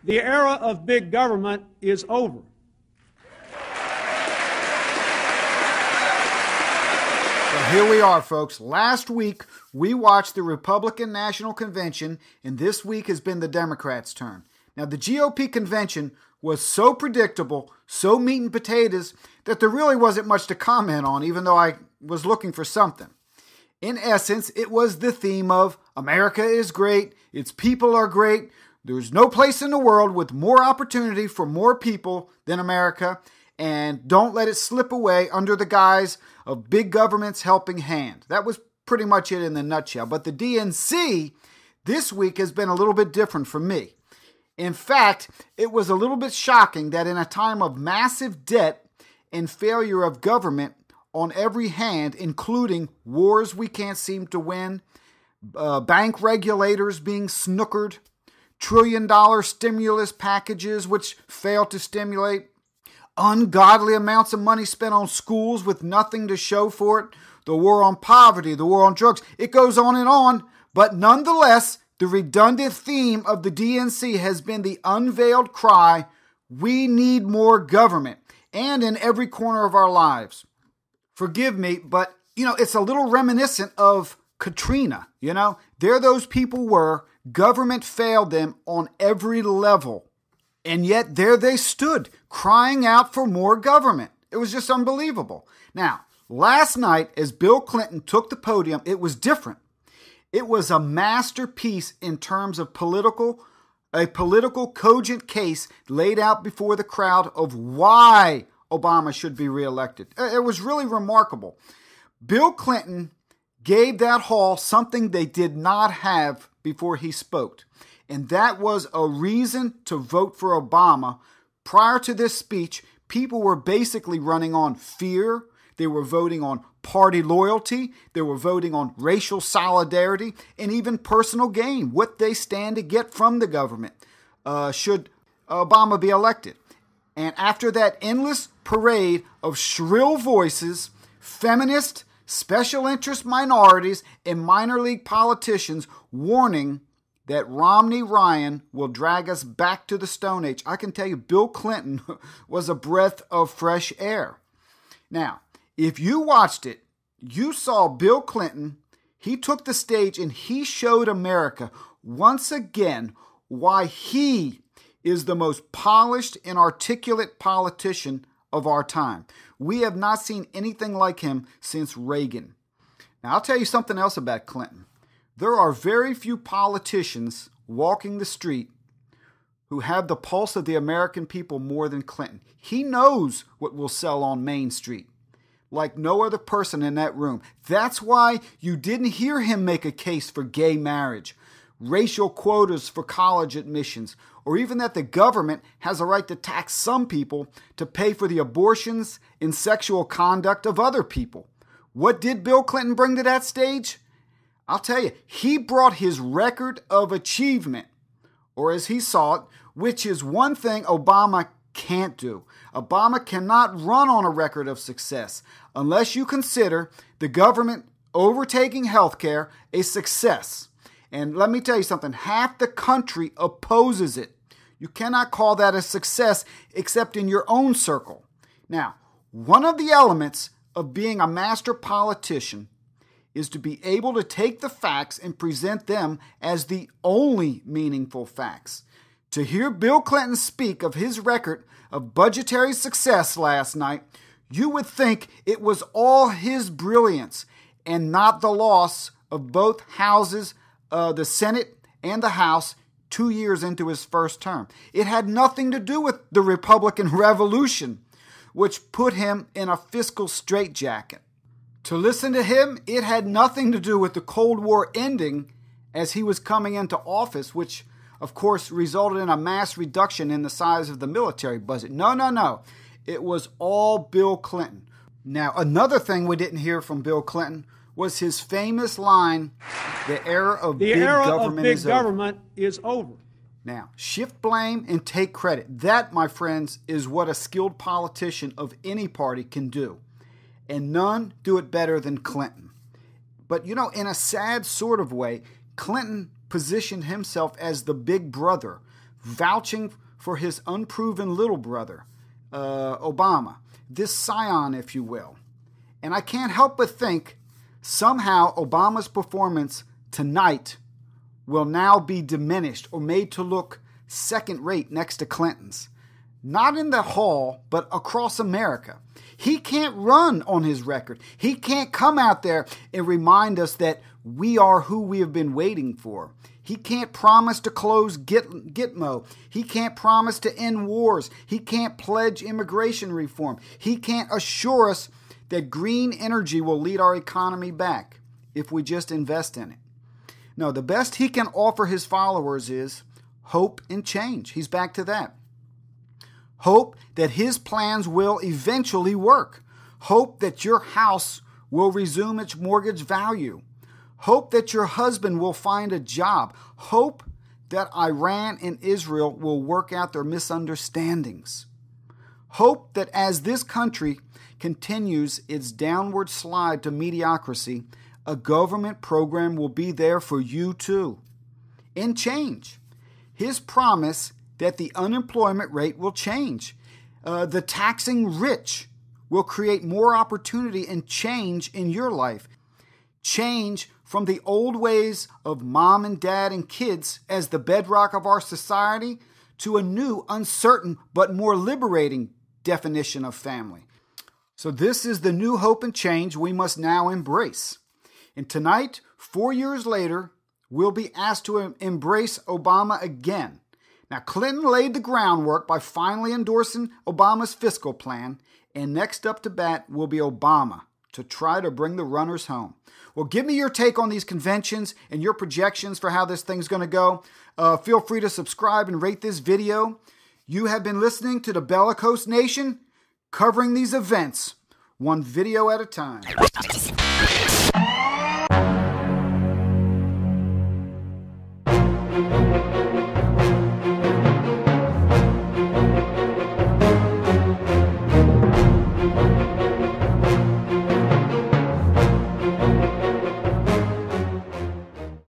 The era of big government is over. Well, here we are, folks. Last week, we watched the Republican National Convention, and this week has been the Democrats' turn. Now, the GOP convention was so predictable, so meat and potatoes, that there really wasn't much to comment on, even though I was looking for something. In essence, it was the theme of America is great, its people are great, there's no place in the world with more opportunity for more people than America, and don't let it slip away under the guise of big government's helping hand. That was pretty much it in a nutshell. But the DNC this week has been a little bit different for me. In fact, it was a little bit shocking that in a time of massive debt and failure of government on every hand, including wars we can't seem to win, bank regulators being snookered, trillion-dollar stimulus packages which fail to stimulate, ungodly amounts of money spent on schools with nothing to show for it, the war on poverty, the war on drugs, it goes on, but nonetheless, the redundant theme of the DNC has been the unveiled cry, we need more government, and in every corner of our lives. Forgive me, but, it's a little reminiscent of Katrina, There those people were, government failed them on every level. And yet there they stood, crying out for more government. It was just unbelievable. Now, last night, as Bill Clinton took the podium, it was different. It was a masterpiece in terms of a political cogent case laid out before the crowd of why Obama should be reelected. It was really remarkable. Bill Clinton gave that hall something they did not have before he spoke. And that was a reason to vote for Obama. Prior to this speech, people were basically running on fear. They were voting on party loyalty. They were voting on racial solidarity and even personal gain, what they stand to get from the government should Obama be elected. And after that endless parade of shrill voices, feminists, special interest minorities, and minor league politicians warning that Romney Ryan will drag us back to the Stone Age, I can tell you Bill Clinton was a breath of fresh air. Now, if you watched it, you saw Bill Clinton, he took the stage and he showed America once again why he is the most polished and articulate politician of our time. We have not seen anything like him since Reagan. Now, I'll tell you something else about Clinton. There are very few politicians walking the street who have the pulse of the American people more than Clinton. He knows what will sell on Main Street like no other person in that room. That's why you didn't hear him make a case for gay marriage, racial quotas for college admissions, or even that the government has a right to tax some people to pay for the abortions and sexual conduct of other people. What did Bill Clinton bring to that stage? I'll tell you, he brought his record of achievement, or as he saw it, which is one thing Obama can't do. Obama cannot run on a record of success unless you consider the government overtaking healthcare a success. And let me tell you something, half the country opposes it. You cannot call that a success except in your own circle. Now, one of the elements of being a master politician is to be able to take the facts and present them as the only meaningful facts. To hear Bill Clinton speak of his record of budgetary success last night, you would think it was all his brilliance and not the loss of both houses, the Senate and the House, 2 years into his first term. It had nothing to do with the Republican Revolution, which put him in a fiscal straitjacket. To listen to him, it had nothing to do with the Cold War ending as he was coming into office, which, of course, resulted in a mass reduction in the size of the military budget. No. It was all Bill Clinton. Now, another thing we didn't hear from Bill Clinton was his famous line, the era of big government is over. Now, shift blame and take credit. That, my friends, is what a skilled politician of any party can do. And none do it better than Clinton. But, you know, in a sad sort of way, Clinton positioned himself as the big brother, vouching for his unproven little brother, Obama, this scion, if you will. And I can't help but think somehow Obama's performance tonight will now be diminished or made to look second rate next to Clinton's. Not in the hall, but across America. He can't run on his record. He can't come out there and remind us that we are who we have been waiting for. He can't promise to close Gitmo. He can't promise to end wars. He can't pledge immigration reform. He can't assure us that green energy will lead our economy back if we just invest in it. No, the best he can offer his followers is hope and change. He's back to that. Hope that his plans will eventually work. Hope that your house will resume its mortgage value. Hope that your husband will find a job. Hope that Iran and Israel will work out their misunderstandings. Hope that as this country continues its downward slide to mediocrity, a government program will be there for you too. And change. His promise that the unemployment rate will change. The taxing rich will create more opportunity and change in your life. Change from the old ways of mom and dad and kids as the bedrock of our society to a new, uncertain, but more liberating definition of family. So this is the new hope and change we must now embrace. And tonight, 4 years later, we'll be asked to embrace Obama again. Now, Clinton laid the groundwork by finally endorsing Obama's fiscal plan, and next up to bat will be Obama to try to bring the runners home. Well, give me your take on these conventions and your projections for how this thing's going to go. Feel free to subscribe and rate this video. You have been listening to the Bellicose Nation, covering these events one video at a time.